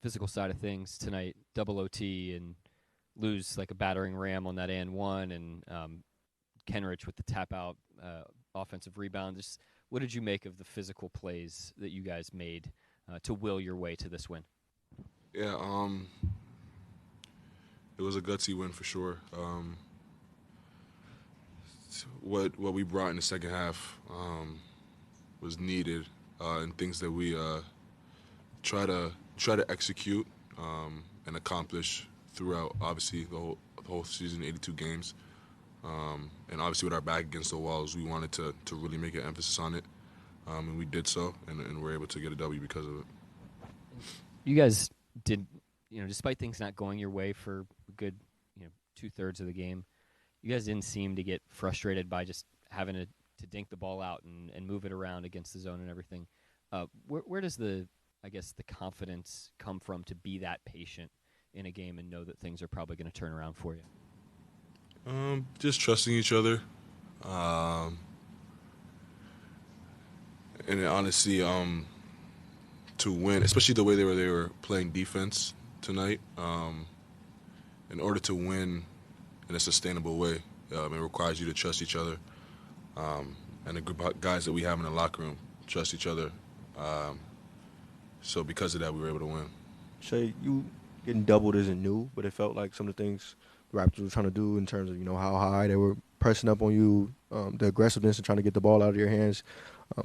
physical side of things tonight, double OT and lose like a battering ram on that and one, and Kenrich with the tap out offensive rebound. Just what did you make of the physical plays that you guys made to will your way to this win? Yeah, it was a gutsy win for sure. What we brought in the second half was needed, and things that we try to execute and accomplish throughout. Obviously, the whole season, 82 games, and obviously with our back against the walls, we wanted to really make an emphasis on it, and we did so, and we're able to get a W because of it. You guys did, despite things not going your way for a good, 2/3 of the game, you guys didn't seem to get frustrated by just having to dink the ball out and move it around against the zone and everything. Where does the confidence come from to be that patient in a game and know that things are probably going to turn around for you? Just trusting each other, and honestly, to win, especially the way they were playing defense tonight. In order to win in a sustainable way, it requires you to trust each other, and the group of guys that we have in the locker room trust each other. So because of that, we were able to win. Shai, you getting doubled isn't new, but it felt like some of the things the Raptors were trying to do in terms of how high they were pressing up on you, the aggressiveness and trying to get the ball out of your hands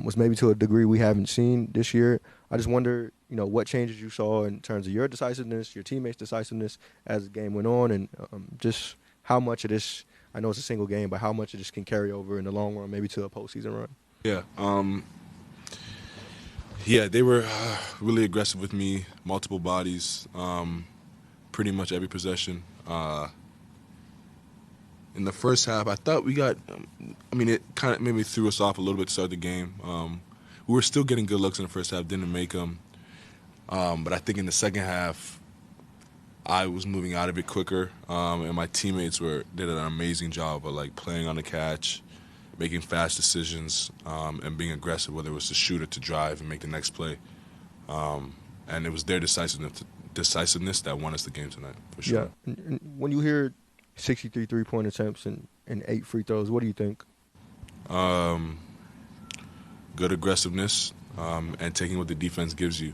was maybe to a degree we haven't seen this year. I just wonder, what changes you saw in terms of your decisiveness, your teammates' decisiveness as the game went on, and just how much of this, I know it's a single game, but how much of this can carry over in the long run, maybe to a postseason run? Yeah. Yeah, they were really aggressive with me, multiple bodies, pretty much every possession. In the first half, I thought we got, it kind of maybe threw us off a little bit to start the game. We were still getting good looks in the first half, didn't make them. But I think in the second half, I was moving out of it quicker, and my teammates did an amazing job of playing on the catch, making fast decisions, and being aggressive, whether it was to shoot or to drive and make the next play. And it was their decisiveness that won us the game tonight, for sure. Yeah. And when you hear 63 three-point attempts and 8 free throws, what do you think? Good aggressiveness and taking what the defense gives you.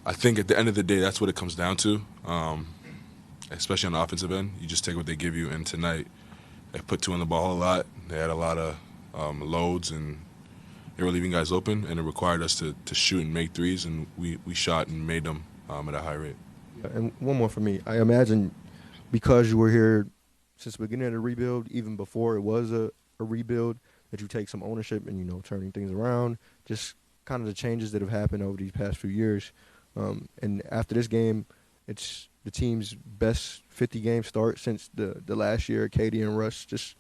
I think at the end of the day, that's what it comes down to, especially on the offensive end. You just take what they give you, and tonight they put two on the ball a lot. They had a lot of loads, and they were leaving guys open, and it required us to shoot and make threes, and we shot and made them at a high rate. And one more for me. I imagine because you were here since the beginning of the rebuild, even before it was a rebuild, that you take some ownership and, turning things around, just kind of the changes that have happened over these past few years. And after this game, it's the team's best 50-game start since the last year, Katie and Russ. Just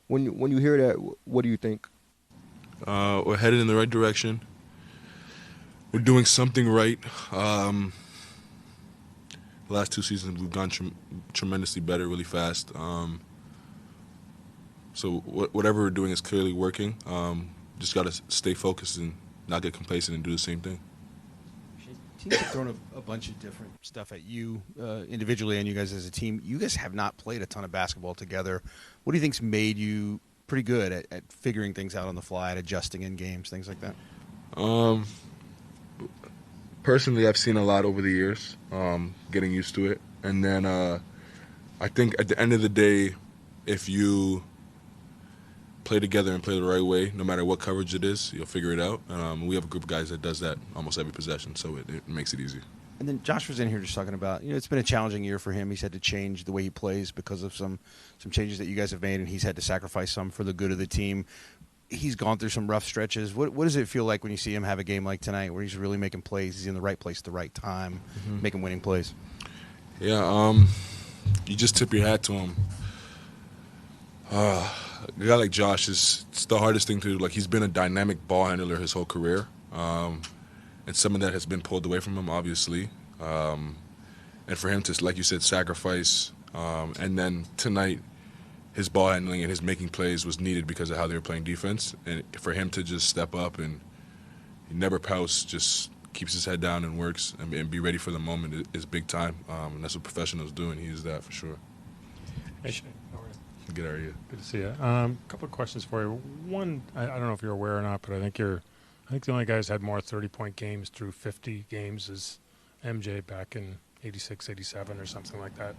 when you hear that, what do you think? We're headed in the right direction. We're doing something right. The last 2 seasons, we've gone tremendously better really fast. So whatever we're doing is clearly working. Just got to stay focused and not get complacent and do the same thing. Teams have thrown a bunch of different stuff at you individually and you guys as a team. You guys have not played a ton of basketball together. What do you think's made you pretty good at figuring things out on the fly, at adjusting in games, things like that? Personally, I've seen a lot over the years, getting used to it. And then I think at the end of the day, if you play together and play the right way, no matter what coverage it is, you'll figure it out. We have a group of guys that does that almost every possession, so it makes it easy. And then Josh was in here just talking about, it's been a challenging year for him. He's had to change the way he plays because of some changes that you guys have made, and he's had to sacrifice some for the good of the team. He's gone through some rough stretches. What does it feel like when you see him have a game like tonight where he's really making plays, he's in the right place at the right time, making winning plays? Yeah, you just tip your hat to him. A guy like Josh, it's the hardest thing to do. He's been a dynamic ball handler his whole career, and some of that has been pulled away from him, obviously. And for him to, like you said, sacrifice, and then tonight, his ball handling and his making plays was needed because of how they were playing defense. And for him to just step up and he never pouts, just keeps his head down and works and be ready for the moment is big time. And that's what professionals do, and he is that for sure. Hey, Shai, how are you? Good, how are you? Good to see you. A couple of questions for you. One, I don't know if you're aware or not, but I think the only guy who's had more 30-point games through 50 games is MJ back in 86, 87 or something like that.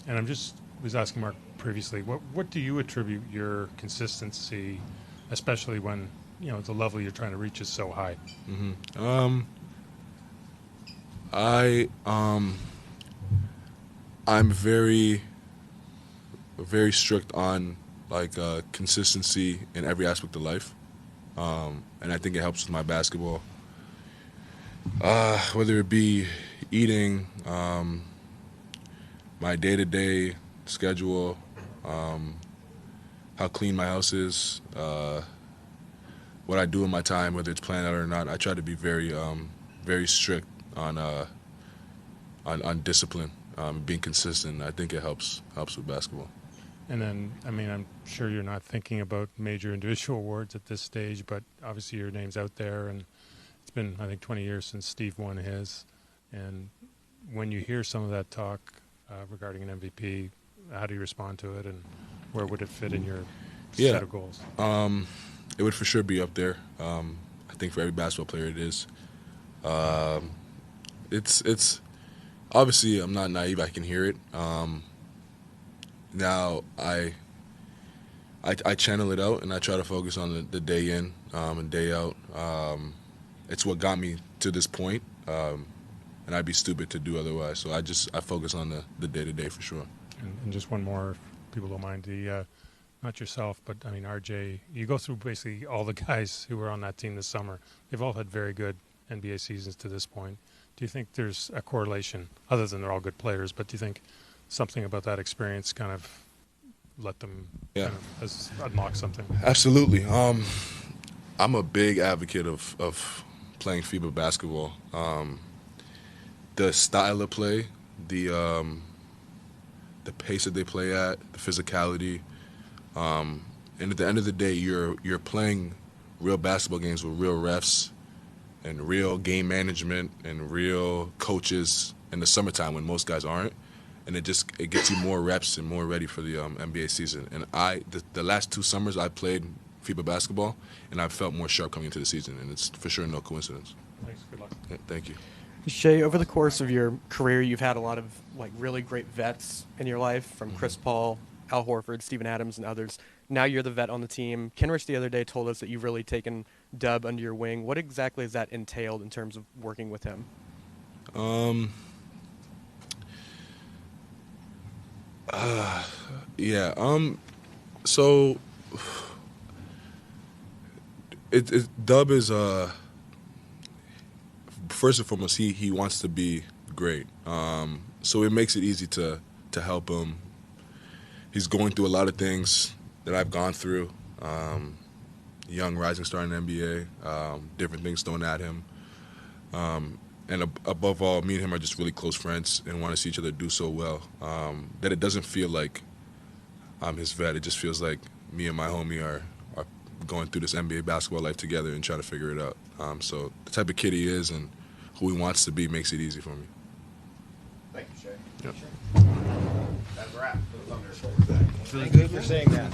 And was asking Mark previously, what do you attribute your consistency, especially when the level you're trying to reach is so high? Mm-hmm. I'm very, very strict on consistency in every aspect of life, and I think it helps with my basketball. Whether it be eating, my day-to-day schedule, how clean my house is, what I do in my time, whether it's planned out or not. I try to be very, very strict on discipline, being consistent. I think it helps with basketball. And then, I'm sure you're not thinking about major individual awards at this stage, but obviously your name's out there, and it's been, I think, 20 years since Steve won his. And when you hear some of that talk regarding an MVP, how do you respond to it, and where would it fit in your set of goals? It would for sure be up there. I think for every basketball player it is. It's obviously I'm not naive. I can hear it. Now I channel it out and I try to focus on the day in and day out. It's what got me to this point, and I'd be stupid to do otherwise. So I focus on the day to day for sure. And just one more, if people don't mind, not yourself, but RJ, you go through basically all the guys who were on that team this summer. They've all had very good NBA seasons to this point. Do you think there's a correlation, other than they're all good players, but do you think something about that experience kind of let them unlock something? Absolutely. I'm a big advocate of playing FIBA basketball. The style of play, the pace that they play at, the physicality, and at the end of the day, you're playing real basketball games with real refs and real game management and real coaches in the summertime when most guys aren't, and it gets you more reps and more ready for the NBA season. And the last 2 summers I played FIBA basketball, and I felt more sharp coming into the season, and it's for sure no coincidence. Thanks. Good luck. Yeah, thank you. Shai, over the course of your career, you've had a lot of really great vets in your life, from Chris Paul, Al Horford, Steven Adams, and others. Now you're the vet on the team. Kenrich the other day told us that you've really taken Dub under your wing. What exactly has that entailed in terms of working with him? So Dub is first and foremost he wants to be great. So it makes it easy to help him. He's going through a lot of things that I've gone through. Young rising star in the NBA, different things thrown at him. And above all, me and him are just really close friends and want to see each other do so well that it doesn't feel like I'm his vet. It just feels like me and my homie are going through this NBA basketball life together and trying to figure it out. So the type of kid he is and who he wants to be makes it easy for me. Thank you, Shai. Yep. That's a wrap for the Thunder. It's really good for saying that.